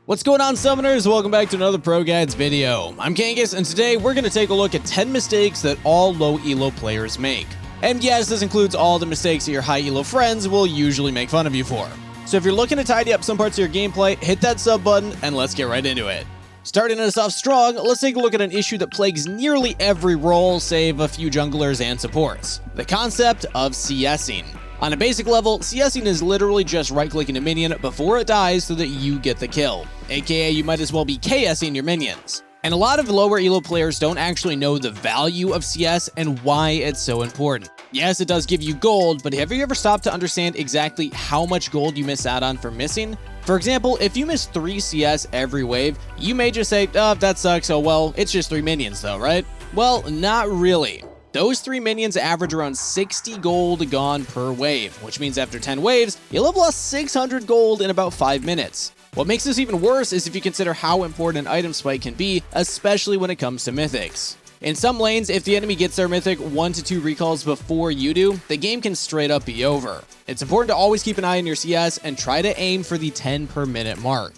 What's going on, summoners? Welcome back to another ProGuides video. I'm Kangas, and today we're going to take a look at 10 mistakes that all low elo players make. And yes, this includes all the mistakes that your high elo friends will usually make fun of you for. So if you're looking to tidy up some parts of your gameplay, hit that sub button and let's get right into it. Starting us off strong, let's take a look at an issue that plagues nearly every role save a few junglers and supports: the concept of CSing. On a basic level, CSing is literally just right-clicking a minion before it dies so that you get the kill, aka you might as well be KSing your minions. And a lot of lower elo players don't actually know the value of CS and why it's so important. Yes, it does give you gold, but have you ever stopped to understand exactly how much gold you miss out on for missing? For example, if you miss 3 CS every wave, you may just say, oh, that sucks, oh well, it's just 3 minions though, right? Well, not really. Those 3 minions average around 60 gold gone per wave, which means after 10 waves, you'll have lost 600 gold in about 5 minutes. What makes this even worse is if you consider how important an item spike can be, especially when it comes to mythics. In some lanes, if the enemy gets their mythic 1 to 2 recalls before you do, the game can straight up be over. It's important to always keep an eye on your CS and try to aim for the 10 per minute mark.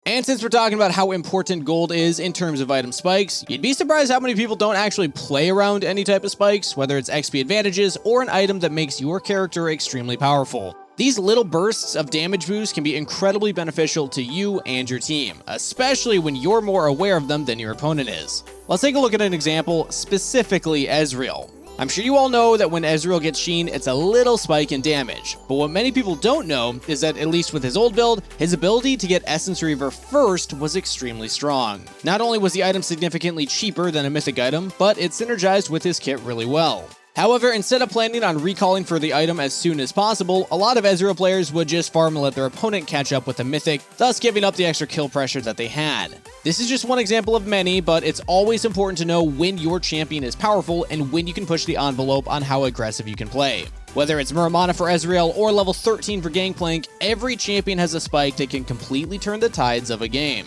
And since we're talking about how important gold is in terms of item spikes, you'd be surprised how many people don't actually play around any type of spikes, whether it's XP advantages or an item that makes your character extremely powerful. These little bursts of damage boost can be incredibly beneficial to you and your team, especially when you're more aware of them than your opponent is. Let's take a look at an example, specifically Ezreal. I'm sure you all know that when Ezreal gets Sheen, it's a little spike in damage, but what many people don't know is that, at least with his old build, his ability to get Essence Reaver first was extremely strong. Not only was the item significantly cheaper than a mythic item, but it synergized with his kit really well. However, instead of planning on recalling for the item as soon as possible, a lot of Ezreal players would just farm and let their opponent catch up with the mythic, thus giving up the extra kill pressure that they had. This is just one example of many, but it's always important to know when your champion is powerful and when you can push the envelope on how aggressive you can play. Whether it's Muramana for Ezreal or level 13 for Gangplank, every champion has a spike that can completely turn the tides of a game.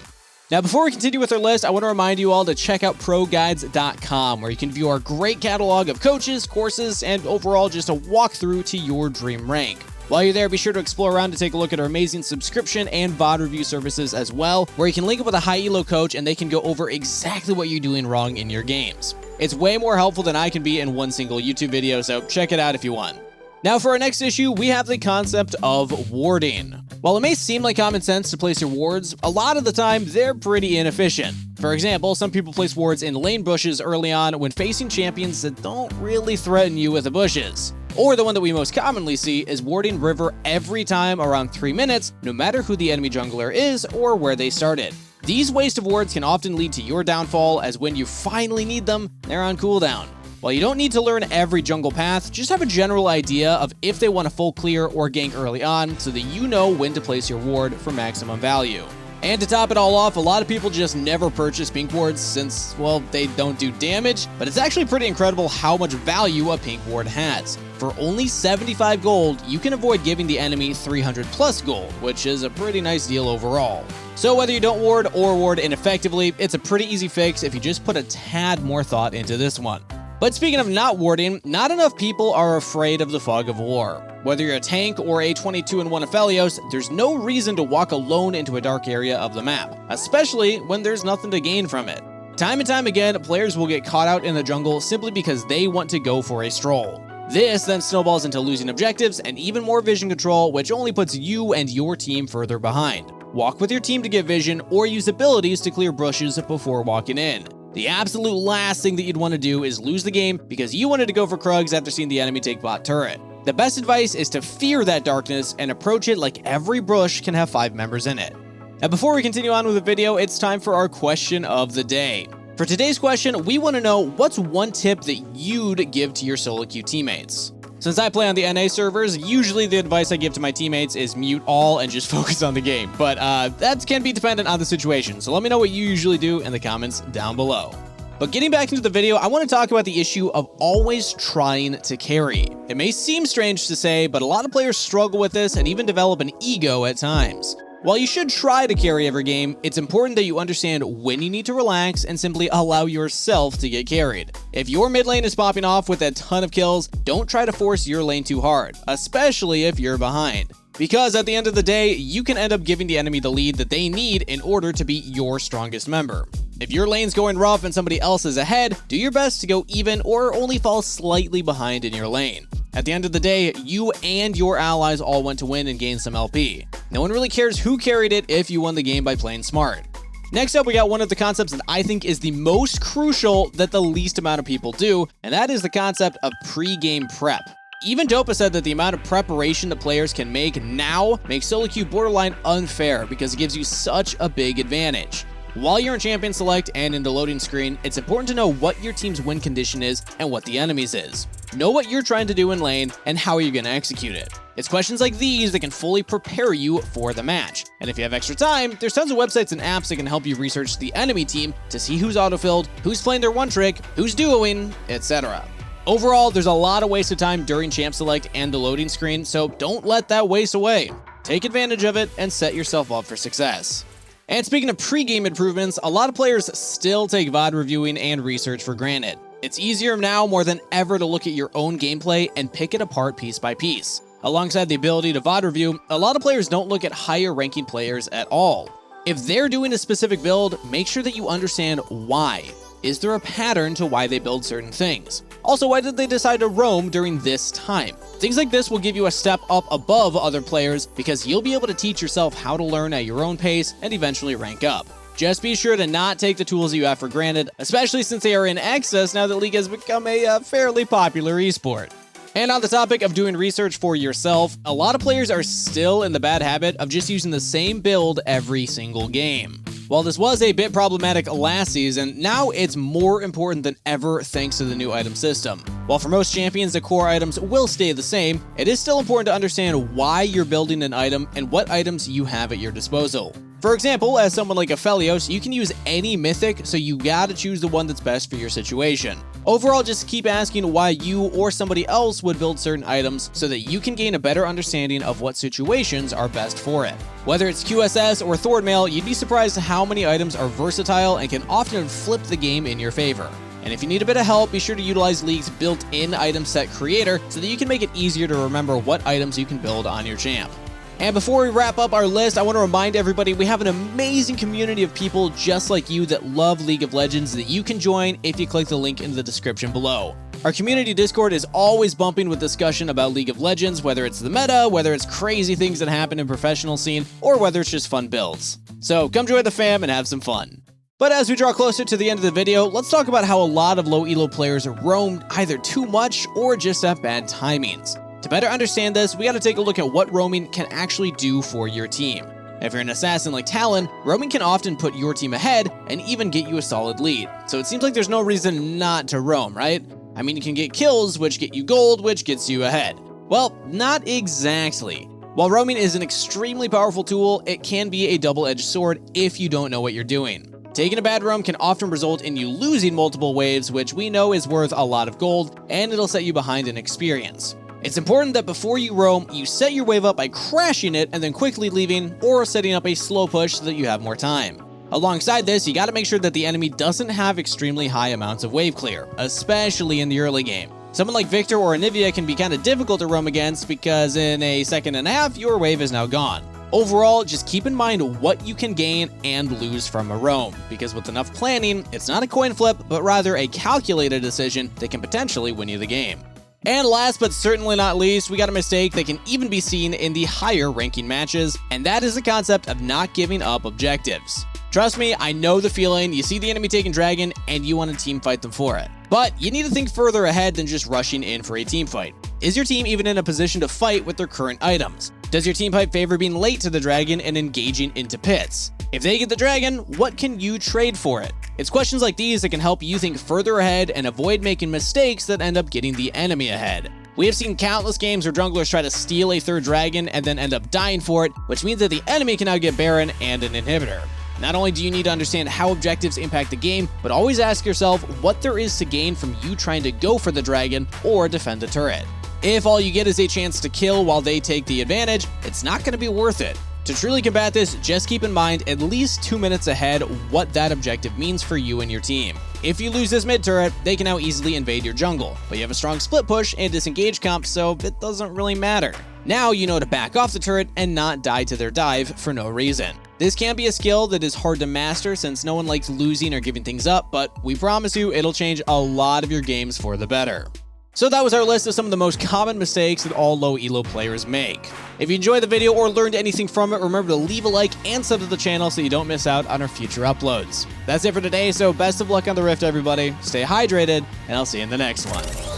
Now, before we continue with our list, I want to remind you all to check out ProGuides.com, where you can view our great catalog of coaches, courses, and overall just a walkthrough to your dream rank. While you're there, be sure to explore around to take a look at our amazing subscription and VOD review services as well, where you can link up with a high elo coach and they can go over exactly what you're doing wrong in your games. It's way more helpful than I can be in one single YouTube video, so check it out if you want. Now for our next issue, we have the concept of warding. While it may seem like common sense to place your wards, a lot of the time they're pretty inefficient. For example, some people place wards in lane bushes early on when facing champions that don't really threaten you with the bushes. Or the one that we most commonly see is warding river every time around 3 minutes, no matter who the enemy jungler is or where they started. These waste of wards can often lead to your downfall, as when you finally need them, they're on cooldown. While you don't need to learn every jungle path, just have a general idea of if they want a full clear or gank early on so that you know when to place your ward for maximum value. And to top it all off, a lot of people just never purchase pink wards since, well, they don't do damage, but it's actually pretty incredible how much value a pink ward has. For only 75 gold, you can avoid giving the enemy 300 plus gold, which is a pretty nice deal overall. So whether you don't ward or ward ineffectively, it's a pretty easy fix if you just put a tad more thought into this one. But speaking of not warding, not enough people are afraid of the fog of war. Whether you're a tank or a 22-1 Aphelios, there's no reason to walk alone into a dark area of the map, especially when there's nothing to gain from it. Time and time again, players will get caught out in the jungle simply because they want to go for a stroll. This then snowballs into losing objectives and even more vision control, which only puts you and your team further behind. Walk with your team to get vision or use abilities to clear bushes before walking in. The absolute last thing that you'd want to do is lose the game because you wanted to go for Krugs after seeing the enemy take bot turret. The best advice is to fear that darkness and approach it like every bush can have 5 members in it. Now before we continue on with the video, it's time for our question of the day. For today's question, we want to know what's one tip that you'd give to your solo queue teammates. Since I play on the NA servers, usually the advice I give to my teammates is mute all and just focus on the game, but that can be dependent on the situation, so let me know what you usually do in the comments down below. But getting back into the video, I want to talk about the issue of always trying to carry. It may seem strange to say, but a lot of players struggle with this and even develop an ego at times. While you should try to carry every game, it's important that you understand when you need to relax and simply allow yourself to get carried. If your mid lane is popping off with a ton of kills, don't try to force your lane too hard, especially if you're behind. because at the end of the day, you can end up giving the enemy the lead that they need in order to be your strongest member. If your lane's going rough and somebody else is ahead, do your best to go even or only fall slightly behind in your lane. At the end of the day, you and your allies all want to win and gain some LP. No one really cares who carried it if you won the game by playing smart. Next up, we got one of the concepts that I think is the most crucial that the least amount of people do, and that is the concept of pre-game prep. Even Dopa said that the amount of preparation the players can make now makes solo queue borderline unfair because it gives you such a big advantage. While you're in Champion Select and in the loading screen, it's important to know what your team's win condition is and what the enemy's is. Know what you're trying to do in lane and how you're going to execute it. It's questions like these that can fully prepare you for the match. And if you have extra time, there's tons of websites and apps that can help you research the enemy team to see who's autofilled, who's playing their one trick, who's duoing, etc. Overall, there's a lot of wasted time during Champ Select and the loading screen, so don't let that waste away. Take advantage of it and set yourself up for success. And speaking of pre-game improvements, a lot of players still take VOD reviewing and research for granted. It's easier now more than ever to look at your own gameplay and pick it apart piece by piece. Alongside the ability to VOD review, a lot of players don't look at higher ranking players at all. If they're doing a specific build, make sure that you understand why. Is there a pattern to why they build certain things? Also, why did they decide to roam during this time? Things like this will give you a step up above other players because you'll be able to teach yourself how to learn at your own pace and eventually rank up. Just be sure to not take the tools you have for granted, especially since they are in excess now that League has become a fairly popular esport. And on the topic of doing research for yourself, a lot of players are still in the bad habit of just using the same build every single game. While this was a bit problematic last season, now it's more important than ever thanks to the new item system. While for most champions the core items will stay the same, it is still important to understand why you're building an item and what items you have at your disposal. For example, as someone like Aphelios, you can use any mythic, so you gotta choose the one that's best for your situation. Overall, just keep asking why you or somebody else would build certain items so that you can gain a better understanding of what situations are best for it. Whether it's QSS or Thornmail, you'd be surprised how many items are versatile and can often flip the game in your favor. And if you need a bit of help, be sure to utilize League's built-in item set creator so that you can make it easier to remember what items you can build on your champ. And before we wrap up our list, I want to remind everybody we have an amazing community of people just like you that love League of Legends that you can join if you click the link in the description below. Our community Discord is always bumping with discussion about League of Legends, whether it's the meta, whether it's crazy things that happen in professional scene, or whether it's just fun builds. So come join the fam and have some fun. But as we draw closer to the end of the video, let's talk about how a lot of low elo players roam either too much or just at bad timings. To better understand this, we gotta take a look at what roaming can actually do for your team. If you're an assassin like Talon, roaming can often put your team ahead and even get you a solid lead. So it seems like there's no reason not to roam, right? I mean, you can get kills, which get you gold, which gets you ahead. Well, not exactly. While roaming is an extremely powerful tool, it can be a double-edged sword if you don't know what you're doing. Taking a bad roam can often result in you losing multiple waves, which we know is worth a lot of gold, and it'll set you behind in experience. It's important that before you roam, you set your wave up by crashing it and then quickly leaving, or setting up a slow push so that you have more time. Alongside this, you gotta make sure that the enemy doesn't have extremely high amounts of wave clear, especially in the early game. Someone like Victor or Anivia can be kinda difficult to roam against because in a second and a half, your wave is now gone. Overall, just keep in mind what you can gain and lose from a roam, because with enough planning, it's not a coin flip, but rather a calculated decision that can potentially win you the game. And last but certainly not least, we got a mistake that can even be seen in the higher ranking matches, and that is the concept of not giving up objectives. Trust me, I know the feeling. You see the enemy taking dragon and you want to team fight them for it. But you need to think further ahead than just rushing in for a team fight. Is your team even in a position to fight with their current items? Does your team fight favor being late to the dragon and engaging into pits? If they get the dragon, what can you trade for it? It's questions like these that can help you think further ahead and avoid making mistakes that end up getting the enemy ahead. We have seen countless games where junglers try to steal a third dragon and then end up dying for it, which means that the enemy can now get Baron and an inhibitor. Not only do you need to understand how objectives impact the game, but always ask yourself what there is to gain from you trying to go for the dragon or defend the turret. If all you get is a chance to kill while they take the advantage, it's not going to be worth it. To truly combat this, just keep in mind at least 2 minutes ahead what that objective means for you and your team. If you lose this mid turret, they can now easily invade your jungle, but you have a strong split push and disengage comp, so it doesn't really matter. Now you know to back off the turret and not die to their dive for no reason. This can be a skill that is hard to master since no one likes losing or giving things up, but we promise you it'll change a lot of your games for the better. So that was our list of some of the most common mistakes that all low elo players make. If you enjoyed the video or learned anything from it, remember to leave a like and sub to the channel so you don't miss out on our future uploads. That's it for today, so best of luck on the Rift everybody, stay hydrated, and I'll see you in the next one.